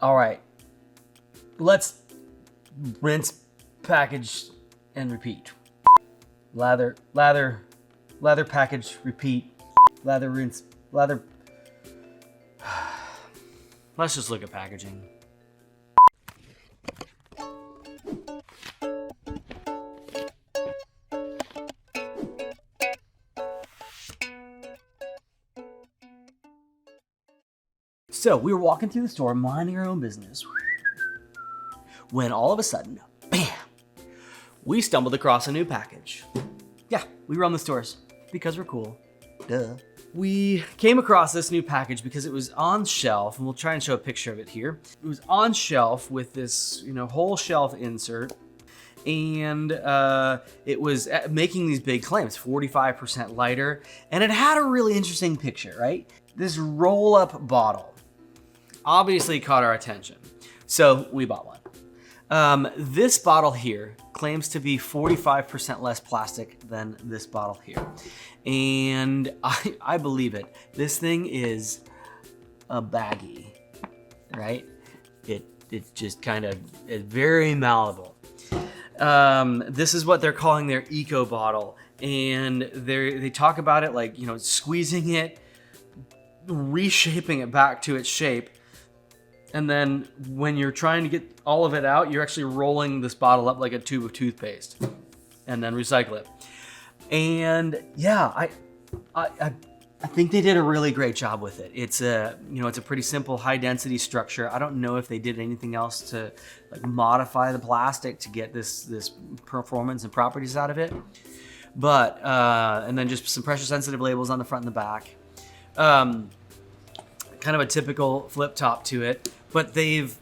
All right, let's rinse, package, and repeat. Lather, package, repeat. Lather, rinse, lather. Let's just look at packaging. So we were walking through the store, minding our own business, when all of a sudden, bam, we stumbled across a new package. Yeah, we run the stores because we're cool. Duh. We came across this new package because it was on shelf, and we'll try and show a picture of it here. It was on shelf with this, whole shelf insert, and it was making these big claims, 45% lighter, and it had a really interesting picture, right? This roll-up bottle obviously caught our attention, so we bought one. This bottle here claims to be 45% less plastic than this bottle here. And I believe it. This thing is a baggie, right? It's just kind of very malleable. This is what they're calling their Ecobottle. And they talk about it like, squeezing it, reshaping it back to its shape. And then when you're trying to get all of it out, you're actually rolling this bottle up like a tube of toothpaste and then recycle it. And yeah, I think they did a really great job with it. It's a pretty simple high density structure. I don't know if they did anything else to modify the plastic to get this performance and properties out of it. But and then just some pressure sensitive labels on the front and the back. Kind of a typical flip top to it, but they've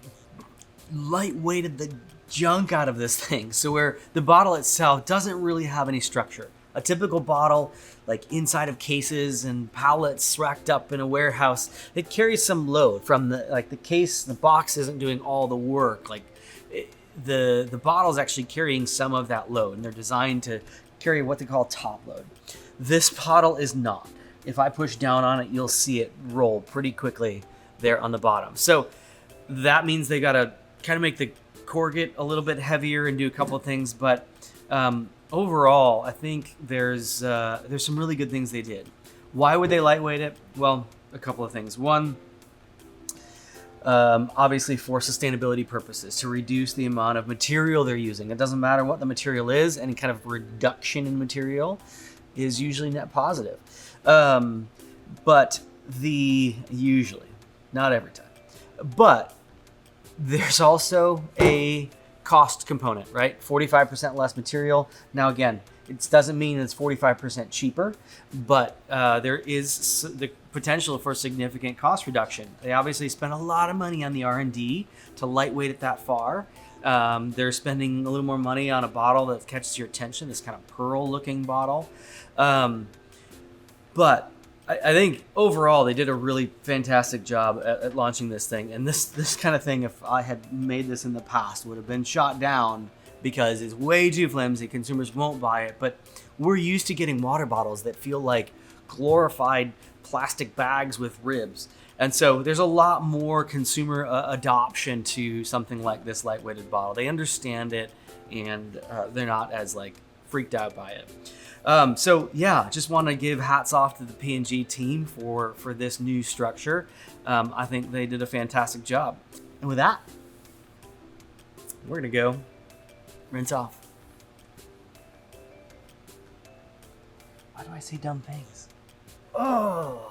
lightweighted the junk out of this thing. So where the bottle itself doesn't really have any structure. A typical bottle, like inside of cases and pallets racked up in a warehouse, it carries some load from the case. The box isn't doing all the work. The bottle is actually carrying some of that load, and they're designed to carry what they call top load. This bottle is not. If I push down on it, you'll see it roll pretty quickly there on the bottom. So that means they got to kind of make the corrugate a little bit heavier and do a couple of things. But overall, I think there's some really good things they did. Why would they lightweight it? Well, a couple of things. One, obviously for sustainability purposes, to reduce the amount of material they're using. It doesn't matter what the material is, any kind of reduction in material is usually net positive. But usually, not every time, but there's also a cost component, right? 45% less material. Now, again, it doesn't mean it's 45% cheaper, but there is the potential for significant cost reduction. They obviously spent a lot of money on the R&D to lightweight it that far. They're spending a little more money on a bottle that catches your attention, this kind of pearl-looking bottle. But I think overall they did a really fantastic job at launching this thing. And this kind of thing, if I had made this in the past, would have been shot down because it's way too flimsy. Consumers won't buy it. But we're used to getting water bottles that feel like glorified plastic bags with ribs. And so there's a lot more consumer adoption to something like this lightweighted bottle. They understand it, and they're not as freaked out by it. So yeah, just want to give hats off to the P&G team for this new structure. I think they did a fantastic job. And with that, we're gonna go rinse off. Why do I say dumb things? Oh.